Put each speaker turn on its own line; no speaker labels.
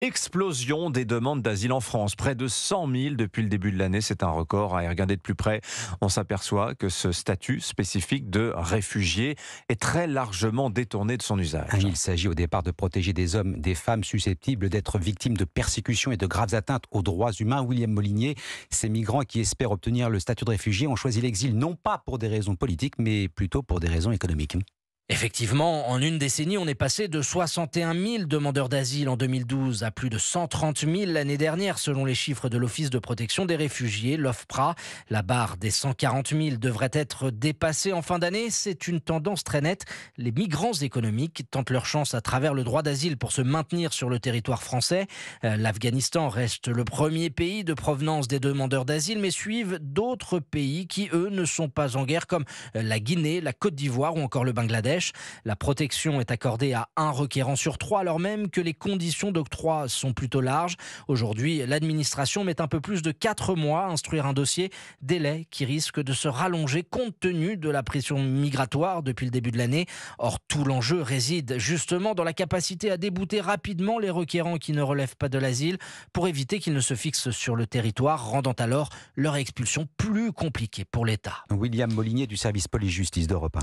Explosion des demandes d'asile en France. Près de 100 000 depuis le début de l'année. C'est un record. À y regarder de plus près, on s'aperçoit que ce statut spécifique de réfugié est très largement détourné de son usage.
Il s'agit au départ de protéger des hommes, des femmes susceptibles d'être victimes de persécutions et de graves atteintes aux droits humains. William Molinier, ces migrants qui espèrent obtenir le statut de réfugié ont choisi l'exil non pas pour des raisons politiques, mais plutôt pour des raisons économiques.
Effectivement, en une décennie, on est passé de 61 000 demandeurs d'asile en 2012 à plus de 130 000 l'année dernière, selon les chiffres de l'Office de protection des réfugiés, l'OFPRA. La barre des 140 000 devrait être dépassée en fin d'année. C'est une tendance très nette. Les migrants économiques tentent leur chance à travers le droit d'asile pour se maintenir sur le territoire français. L'Afghanistan reste le premier pays de provenance des demandeurs d'asile, mais suivent d'autres pays qui, eux, ne sont pas en guerre, comme la Guinée, la Côte d'Ivoire ou encore le Bangladesh. La protection est accordée à un requérant sur 3, alors même que les conditions d'octroi sont plutôt larges. Aujourd'hui, l'administration met un peu plus de 4 mois à instruire un dossier, délai qui risque de se rallonger compte tenu de la pression migratoire depuis le début de l'année. Or, tout l'enjeu réside justement dans la capacité à débouter rapidement les requérants qui ne relèvent pas de l'asile pour éviter qu'ils ne se fixent sur le territoire, rendant alors leur expulsion plus compliquée pour l'État.
William Molinier du service police-justice d'Europe 1.